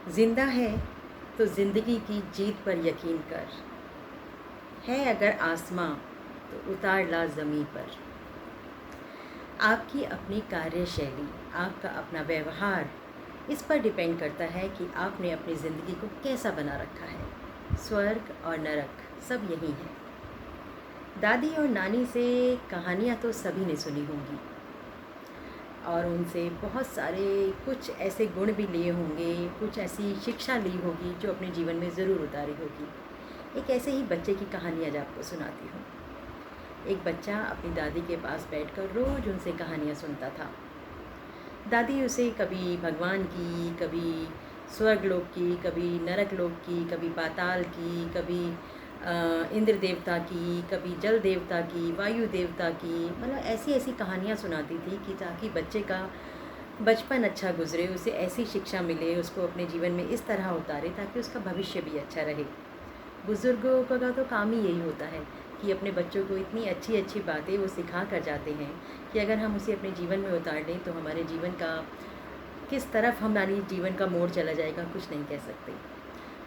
जिंदा है तो ज़िंदगी की जीत पर यकीन कर, है अगर आसमां तो उतार ला ज़मीं पर। आपकी अपनी कार्यशैली, आपका अपना व्यवहार इस पर डिपेंड करता है कि आपने अपनी ज़िंदगी को कैसा बना रखा है। स्वर्ग और नरक सब यही है। दादी और नानी से कहानियाँ तो सभी ने सुनी होंगी और उनसे बहुत सारे कुछ ऐसे गुण भी लिए होंगे, कुछ ऐसी शिक्षा ली होगी जो अपने जीवन में ज़रूर उतारी होगी। एक ऐसे ही बच्चे की कहानी आज आपको सुनाती हूँ। एक बच्चा अपनी दादी के पास बैठकर रोज़ उनसे कहानियाँ सुनता था। दादी उसे कभी भगवान की, कभी स्वर्गलोक की, कभी नरक लोक की, कभी पाताल की, कभी इंद्र देवता की, कभी जल देवता की, वायु देवता की, मतलब ऐसी ऐसी कहानियाँ सुनाती थी कि ताकि बच्चे का बचपन अच्छा गुजरे, उसे ऐसी शिक्षा मिले, उसको अपने जीवन में इस तरह उतारे ताकि उसका भविष्य भी अच्छा रहे। बुज़ुर्गों का तो काम ही यही होता है कि अपने बच्चों को इतनी अच्छी अच्छी बातें वो सिखा कर जाते हैं कि अगर हम उसे अपने जीवन में उतार लें तो हमारे जीवन का किस तरफ हमारी जीवन का मोड़ चला जाएगा कुछ नहीं कह सकते।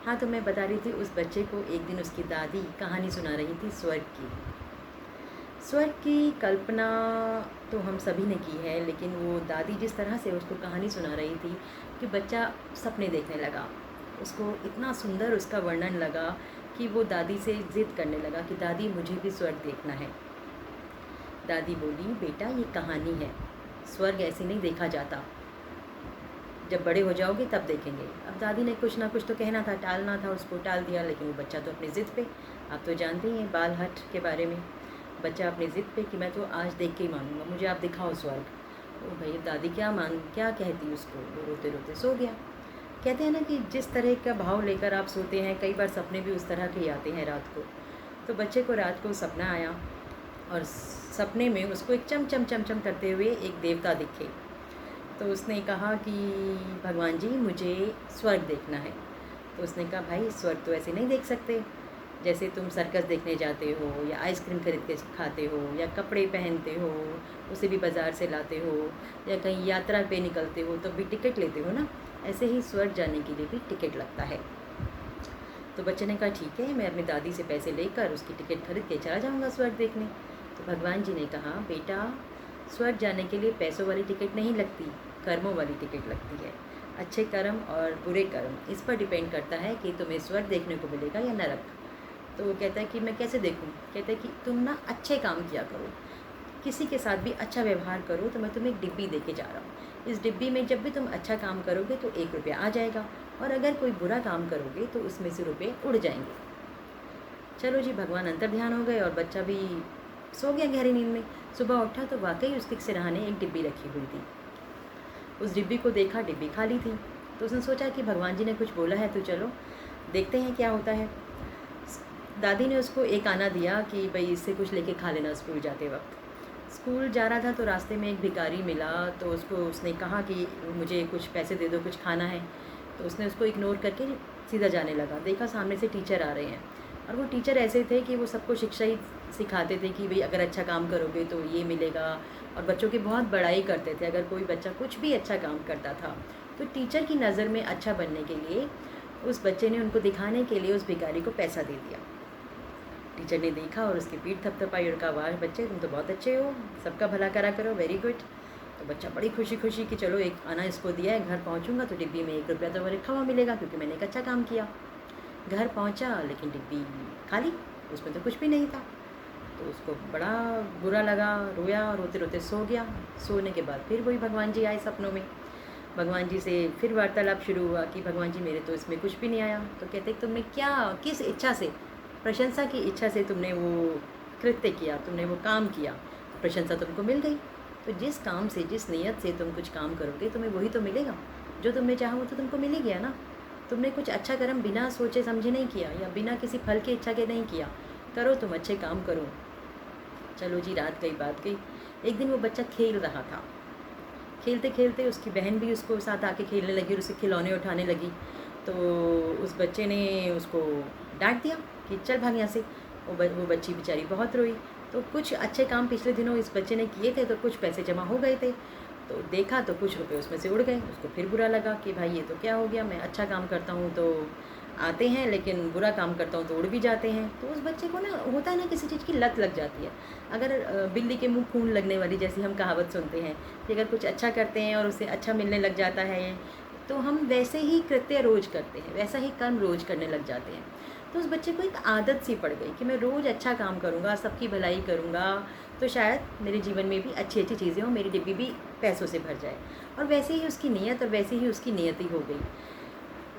हाँ, तो मैं बता रही थी उस बच्चे को एक दिन उसकी दादी कहानी सुना रही थी स्वर्ग की। स्वर्ग की कल्पना तो हम सभी ने की है, लेकिन वो दादी जिस तरह से उसको कहानी सुना रही थी कि बच्चा सपने देखने लगा। उसको इतना सुंदर उसका वर्णन लगा कि वो दादी से ज़िद करने लगा कि दादी मुझे भी स्वर्ग देखना है। दादी बोली, बेटा ये कहानी है, स्वर्ग ऐसे नहीं देखा जाता, जब बड़े हो जाओगे तब देखेंगे। अब दादी ने कुछ ना कुछ तो कहना था, टालना था, उसको टाल दिया, लेकिन वो बच्चा तो अपनी ज़िद पे। आप तो जानते ही हैं बाल हट के बारे में। बच्चा अपनी ज़िद पे कि मैं तो आज देख के ही मानूंगा, मुझे आप दिखाओ स्वर्ग। तो भाई दादी क्या कहती उसको, वो रोते रोते सो गया। कहते हैं ना कि जिस तरह का भाव लेकर आप सोते हैं, कई बार सपने भी उस तरह के ही आते हैं रात को। तो बच्चे को रात को सपना आया और सपने में उसको एक चम चम चम चम करते हुए एक देवता दिखे। तो उसने कहा कि भगवान जी मुझे स्वर्ग देखना है। तो उसने कहा भाई स्वर्ग तो ऐसे नहीं देख सकते, जैसे तुम सर्कस देखने जाते हो या आइसक्रीम खरीद के खाते हो या कपड़े पहनते हो, उसे भी बाज़ार से लाते हो, या कहीं यात्रा पे निकलते हो तो भी टिकट लेते हो ना, ऐसे ही स्वर्ग जाने के लिए भी टिकट लगता है। तो बच्चे ने कहा ठीक है, मैं अपनी दादी से पैसे लेकर उसकी टिकट खरीद के चला जाऊँगा स्वर्ग देखने। तो भगवान जी ने कहा बेटा स्वर्ग जाने के लिए पैसों वाली टिकट नहीं लगती, कर्मों वाली टिकट लगती है। अच्छे कर्म और बुरे कर्म, इस पर डिपेंड करता है कि तुम्हें स्वर्ग देखने को मिलेगा या नरक। तो वो कहता है कि मैं कैसे देखूं? कहता है कि तुम ना अच्छे काम किया करो, किसी के साथ भी अच्छा व्यवहार करो, तो मैं तुम्हें एक डिब्बी दे के जा रहा हूँ। इस डिब्बी में जब भी तुम अच्छा काम करोगे तो 1 रुपया आ जाएगा, और अगर कोई बुरा काम करोगे तो उसमें से रुपये उड़ जाएंगे। चलो जी, भगवान अंतर ध्यान हो गए और बच्चा भी सो गया गहरी नींद में। सुबह उठा तो वाकई उसके सिरहाने ने एक डिब्बी रखी हुई थी। उस डिब्बी को देखा, डिब्बी खाली थी। तो उसने सोचा कि भगवान जी ने कुछ बोला है तो चलो देखते हैं क्या होता है। दादी ने उसको एक आना दिया कि भाई इससे कुछ लेके खा लेना स्कूल जाते वक्त। स्कूल जा रहा था तो रास्ते में एक भिखारी मिला, तो उसने कहा कि मुझे कुछ पैसे दे दो, कुछ खाना है। तो उसने उसको इग्नोर करके सीधा जाने लगा। देखा सामने से टीचर आ रहे हैं, और वो टीचर ऐसे थे कि वो सबको शिक्षा ही सिखाते थे कि भाई अगर अच्छा काम करोगे तो ये मिलेगा, और बच्चों की बहुत बड़ाई करते थे। अगर कोई बच्चा कुछ भी अच्छा काम करता था तो टीचर की नज़र में अच्छा बनने के लिए उस बच्चे ने उनको दिखाने के लिए उस भिखारी को पैसा दे दिया। टीचर ने देखा और उसकी पीठ थपथपाई और कहा वाह बच्चे तुम तो बहुत अच्छे हो, सबका भला करा करो, वेरी गुड। तो बच्चा बड़ी खुशी खुशी कि चलो एक आना इसको दिया है, घर पहुंचूंगा तो डिब्बी में 1 रुपया तो मेरे खवा मिलेगा क्योंकि मैंने एक अच्छा काम किया। घर पहुंचा लेकिन डिब्बी खाली, उसमें तो कुछ भी नहीं था। तो उसको बड़ा बुरा लगा, रोया, रोते रोते सो गया। सोने के बाद फिर वही भगवान जी आए सपनों में। भगवान जी से फिर वार्तालाप शुरू हुआ कि भगवान जी मेरे तो इसमें कुछ भी नहीं आया। तो कहते तुमने क्या, किस इच्छा से, प्रशंसा की इच्छा से तुमने वो कृत्य किया, तुमने वो काम किया, प्रशंसा तुमको मिल गई। तो जिस काम से, जिस नीयत से तुम कुछ काम करोगे तुम्हें वही तो मिलेगा। जो तुमने चाहा वो तो तुमको मिल ही गया ना। तुमने कुछ अच्छा कर्म बिना सोचे समझे नहीं किया, या बिना किसी फल की इच्छा के नहीं किया। करो, तुम अच्छे काम करो। चलो जी, रात गई बात गई। एक दिन वो बच्चा खेल रहा था, खेलते खेलते उसकी बहन भी उसको साथ आके खेलने लगी और उसे खिलौने उठाने लगी। तो उस बच्चे ने उसको डांट दिया कि चल भाग यहाँ से। वो बच्ची बेचारी बहुत रोई। तो कुछ अच्छे काम पिछले दिनों इस बच्चे ने किए थे तो कुछ पैसे जमा हो गए थे। तो देखा तो कुछ रुपए उसमें से उड़ गए। उसको फिर बुरा लगा कि भाई ये तो क्या हो गया, मैं अच्छा काम करता हूँ तो आते हैं, लेकिन बुरा काम करता हूँ तो उड़ भी जाते हैं। तो उस बच्चे को ना होता है ना, किसी चीज़ की लत लग जाती है। अगर बिल्ली के मुँह खून लगने वाली जैसी हम कहावत सुनते हैं कि अगर कुछ अच्छा करते हैं और उसे अच्छा मिलने लग जाता है, तो हम वैसे ही कृत्य रोज़ करते हैं, वैसा ही कर्म रोज़ करने लग जाते हैं। तो उस बच्चे को एक आदत सी पड़ गई कि मैं रोज़ अच्छा काम करूँगा, सबकी भलाई करूँगा, तो शायद मेरे जीवन में भी अच्छी अच्छी चीज़ें हों, मेरी डिब्बी भी पैसों से भर जाए। और वैसे ही उसकी नीयत और वैसे ही उसकी नियति हो गई।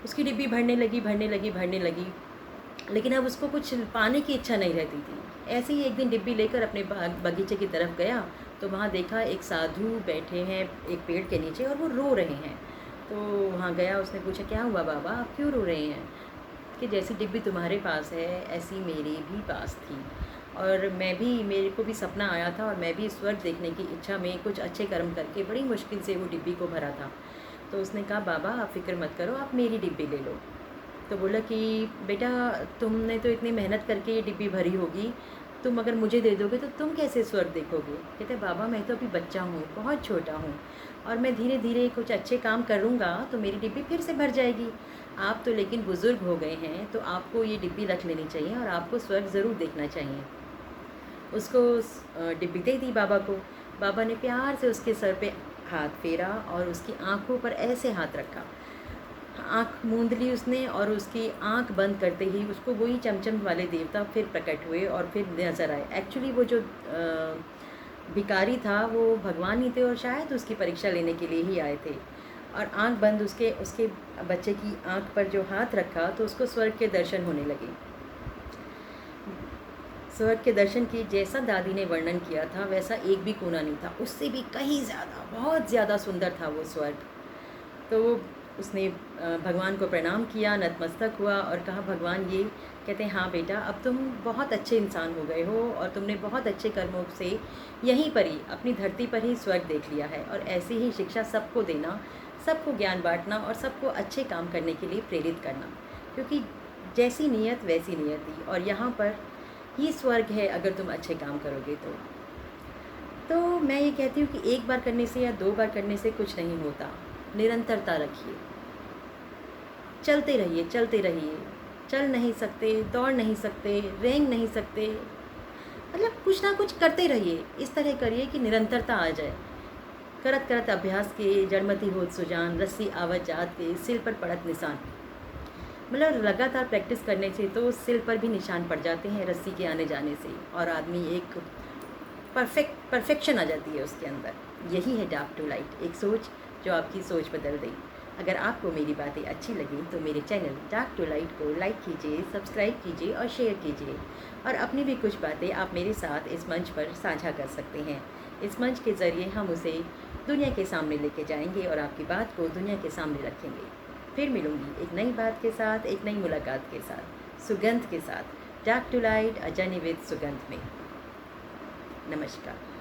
उसकी डिब्बी भरने लगी, भरने लगी, भरने लगी, लेकिन अब उसको कुछ पाने की इच्छा नहीं रहती थी। ऐसे ही एक दिन डिब्बी लेकर अपने बगीचे की तरफ गया, तो वहाँ देखा एक साधु बैठे हैं एक पेड़ के नीचे और वो रो रहे हैं। तो वहाँ गया, उसने पूछा, क्या हुआ बाबा, आप क्यों रो रहे हैं? कि जैसी डिब्बी तुम्हारे पास है ऐसी मेरी भी पास थी, और मेरे को भी सपना आया था, और मैं भी स्वर्ग देखने की इच्छा में कुछ अच्छे कर्म करके बड़ी मुश्किल से वो डिब्बी को भरा था। तो उसने कहा, बाबा आप फ़िक्र मत करो, आप मेरी डिब्बी ले लो। तो बोला कि बेटा तुमने तो इतनी मेहनत करके ये डिब्बी भरी होगी, तुम अगर मुझे दे दोगे तो तुम कैसे स्वर्ग देखोगे? कहते, बाबा मैं तो अभी बच्चा हूँ, बहुत छोटा हूँ, और मैं धीरे धीरे कुछ अच्छे काम करूँगा तो मेरी डिब्बी फिर से भर जाएगी। आप तो लेकिन बुज़ुर्ग हो गए हैं, तो आपको ये डिब्बी रख लेनी चाहिए और आपको स्वर्ग ज़रूर देखना चाहिए। उसको डिब्बी दे दी बाबा को। बाबा ने प्यार से उसके सर पे हाथ फेरा और उसकी आँखों पर ऐसे हाथ रखा। आँख मूंद ली उसने, और उसकी आँख बंद करते ही उसको वही चमचम वाले देवता फिर प्रकट हुए और फिर नज़र आए। एक्चुअली वो जो भिखारी था वो भगवान ही थे, और शायद उसकी परीक्षा लेने के लिए ही आए थे। और आँख बंद उसके उसके बच्चे की आँख पर जो हाथ रखा तो उसको स्वर्ग के दर्शन होने लगे। स्वर्ग के दर्शन की जैसा दादी ने वर्णन किया था वैसा एक भी कोना नहीं था, उससे भी कहीं ज़्यादा, बहुत ज़्यादा सुंदर था वो स्वर्ग। तो उसने भगवान को प्रणाम किया, नतमस्तक हुआ और कहा, भगवान ये कहते हैं, हाँ बेटा अब तुम बहुत अच्छे इंसान हो गए हो और तुमने बहुत अच्छे कर्मों से यहीं पर ही अपनी धरती पर ही स्वर्ग देख लिया है, और ऐसी ही शिक्षा सबको देना, सबको ज्ञान बांटना और सबको अच्छे काम करने के लिए प्रेरित करना, क्योंकि जैसी नीयत वैसी नियति, और यहाँ पर ही स्वर्ग है अगर तुम अच्छे काम करोगे तो मैं ये कहती हूँ कि एक बार करने से या 2 बार करने से कुछ नहीं होता। निरंतरता रखिए, चलते रहिए, चलते रहिए। चल नहीं सकते, दौड़ नहीं सकते, रेंग नहीं सकते, मतलब कुछ ना कुछ करते रहिए। इस तरह करिए कि निरंतरता आ जाए। करत करत अभ्यास के जड़मति होत सुजान, रस्सी आवत जात के सिल पर पड़त निशान। मतलब लगातार प्रैक्टिस करने से तो सिल पर भी निशान पड़ जाते हैं रस्सी के आने जाने से, और आदमी एक परफेक्शन आ जाती है उसके अंदर। यही है डार्क टू लाइट, एक सोच जो आपकी सोच बदल दे। अगर आपको मेरी बातें अच्छी लगी तो मेरे चैनल डार्क टू लाइट को लाइक कीजिए, सब्सक्राइब कीजिए और शेयर कीजिए, और अपनी भी कुछ बातें आप मेरे साथ इस मंच पर साझा कर सकते हैं। इस मंच के ज़रिए हम उसे दुनिया के सामने लेके जाएंगे और आपकी बात को दुनिया के सामने रखेंगे। फिर मिलूंगी एक नई बात के साथ, एक नई मुलाकात के साथ, सुगंध के साथ। Dark to light, a journey with Sugandh में। नमस्कार।